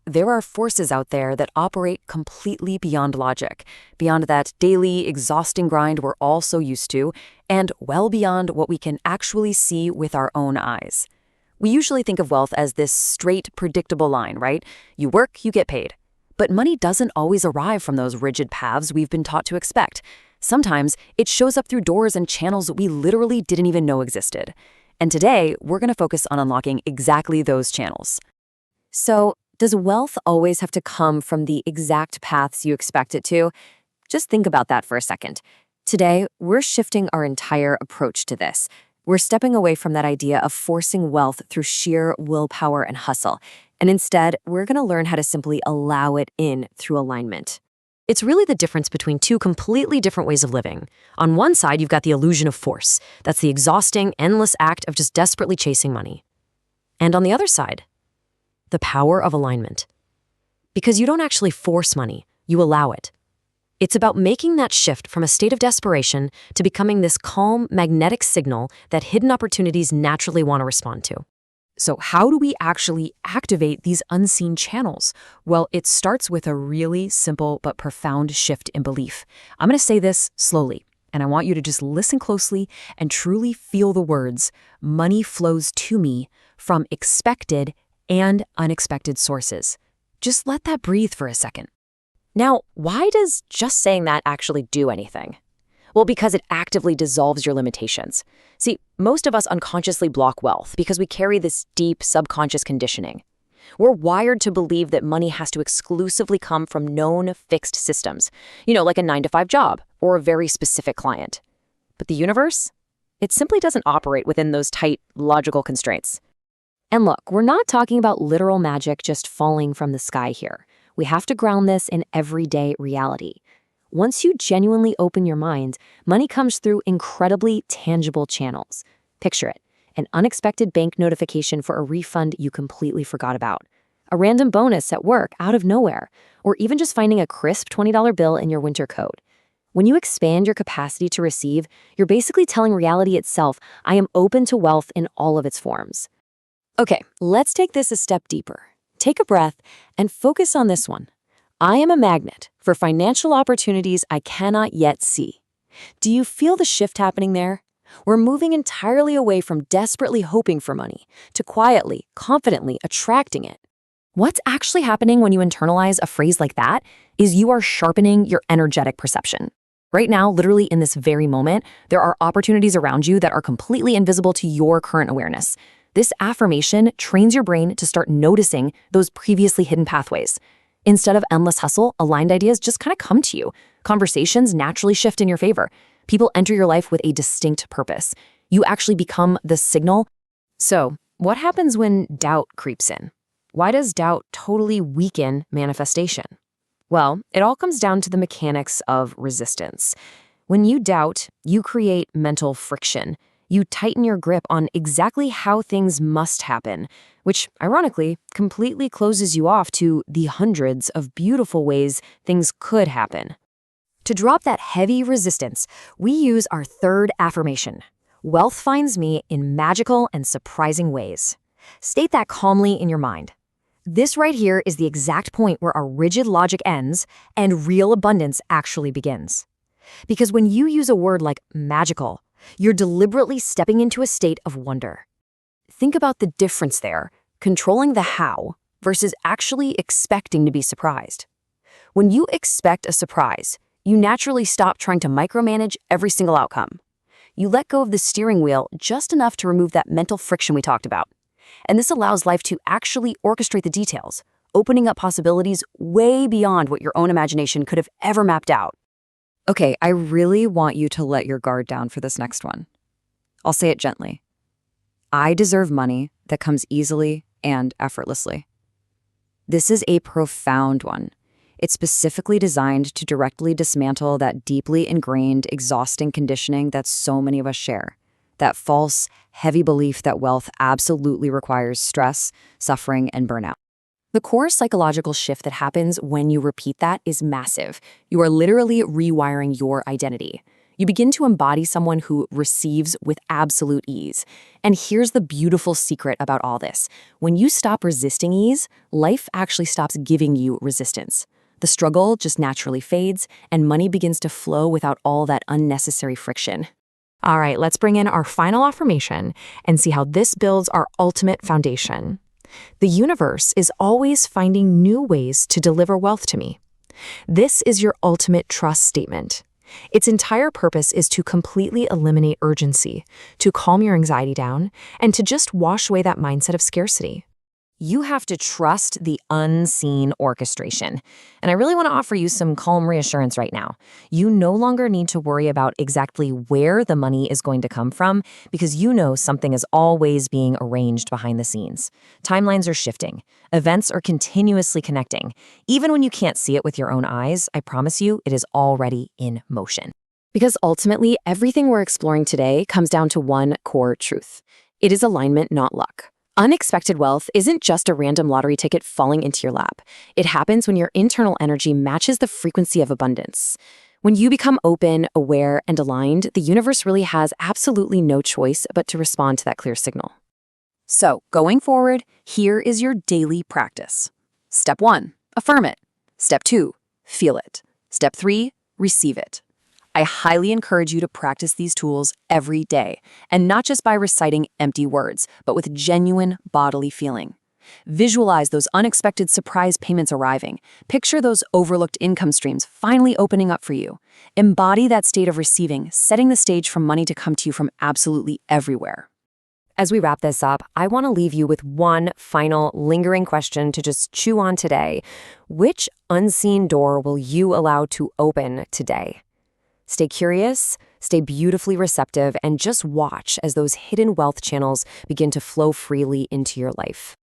There are forces out there that operate completely beyond logic, beyond that daily, exhausting grind we're all so used to, and well beyond what we can actually see with our own eyes. We usually think of wealth as this straight, predictable line, right? You work, you get paid. But money doesn't always arrive from those rigid paths we've been taught to expect. Sometimes it shows up through doors and channels we literally didn't even know existed. And today, we're going to focus on unlocking exactly those channels. So, does wealth always have to come from the exact paths you expect it to? Just think about that for a second. Today, we're shifting our entire approach to this. We're stepping away from that idea of forcing wealth through sheer willpower and hustle. And instead, we're going to learn how to simply allow it in through alignment. It's really the difference between two completely different ways of living. On one side, you've got the illusion of force. That's the exhausting, endless act of just desperately chasing money. And on the other side, the power of alignment. Because you don't actually force money, you allow it. It's about making that shift from a state of desperation to becoming this calm, magnetic signal that hidden opportunities naturally want to respond to. So how do we actually activate these unseen channels? Well, it starts with a really simple but profound shift in belief. I'm going to say this slowly, and I want you to just listen closely and truly feel the words, money flows to me from expected and unexpected sources. Just let that breathe for a second. Now, why does just saying that actually do anything? Well, because it actively dissolves your limitations. See, most of us unconsciously block wealth because we carry this deep subconscious conditioning. We're wired to believe that money has to exclusively come from known fixed systems, like a 9-to-5 job or a very specific client. But the universe? It simply doesn't operate within those tight, logical constraints. And look, we're not talking about literal magic just falling from the sky here. We have to ground this in everyday reality. Once you genuinely open your mind, money comes through incredibly tangible channels. Picture it, an unexpected bank notification for a refund you completely forgot about, a random bonus at work out of nowhere, or even just finding a crisp $20 bill in your winter coat. When you expand your capacity to receive, you're basically telling reality itself, I am open to wealth in all of its forms. Okay, let's take this a step deeper. Take a breath and focus on this one. I am a magnet for financial opportunities I cannot yet see. Do you feel the shift happening there? We're moving entirely away from desperately hoping for money to quietly, confidently attracting it. What's actually happening when you internalize a phrase like that is you are sharpening your energetic perception. Right now, literally in this very moment, there are opportunities around you that are completely invisible to your current awareness. This affirmation trains your brain to start noticing those previously hidden pathways. Instead of endless hustle, aligned ideas just kind of come to you. Conversations naturally shift in your favor. People enter your life with a distinct purpose. You actually become the signal. So, what happens when doubt creeps in? Why does doubt totally weaken manifestation? Well, it all comes down to the mechanics of resistance. When you doubt, you create mental friction. You tighten your grip on exactly how things must happen, which, ironically, completely closes you off to the hundreds of beautiful ways things could happen. To drop that heavy resistance, we use our third affirmation. Wealth finds me in magical and surprising ways. State that calmly in your mind. This right here is the exact point where our rigid logic ends and real abundance actually begins. Because when you use a word like magical, you're deliberately stepping into a state of wonder. Think about the difference there, controlling the how versus actually expecting to be surprised. When you expect a surprise, you naturally stop trying to micromanage every single outcome. You let go of the steering wheel just enough to remove that mental friction we talked about. And this allows life to actually orchestrate the details, opening up possibilities way beyond what your own imagination could have ever mapped out. Okay, I really want you to let your guard down for this next one. I'll say it gently. I deserve money that comes easily and effortlessly. This is a profound one. It's specifically designed to directly dismantle that deeply ingrained, exhausting conditioning that so many of us share. That false, heavy belief that wealth absolutely requires stress, suffering, and burnout. The core psychological shift that happens when you repeat that is massive. You are literally rewiring your identity. You begin to embody someone who receives with absolute ease. And here's the beautiful secret about all this. When you stop resisting ease, life actually stops giving you resistance. The struggle just naturally fades, and money begins to flow without all that unnecessary friction. All right, let's bring in our final affirmation and see how this builds our ultimate foundation. The universe is always finding new ways to deliver wealth to me. This is your ultimate trust statement. Its entire purpose is to completely eliminate urgency, to calm your anxiety down, and to just wash away that mindset of scarcity. You have to trust the unseen orchestration. And I really want to offer you some calm reassurance right now. You no longer need to worry about exactly where the money is going to come from because you know something is always being arranged behind the scenes. Timelines are shifting. Events are continuously connecting. Even when you can't see it with your own eyes, I promise you it is already in motion. Because ultimately, everything we're exploring today comes down to one core truth. It is alignment, not luck. Unexpected wealth isn't just a random lottery ticket falling into your lap. It happens when your internal energy matches the frequency of abundance. When you become open, aware, and aligned, the universe really has absolutely no choice but to respond to that clear signal. So, going forward, here is your daily practice. Step 1, affirm it. Step 2, feel it. Step 3, receive it. I highly encourage you to practice these tools every day, and not just by reciting empty words, but with genuine bodily feeling. Visualize those unexpected surprise payments arriving. Picture those overlooked income streams finally opening up for you. Embody that state of receiving, setting the stage for money to come to you from absolutely everywhere. As we wrap this up, I want to leave you with one final lingering question to just chew on today. Which unseen door will you allow to open today? Stay curious, stay beautifully receptive, and just watch as those hidden wealth channels begin to flow freely into your life.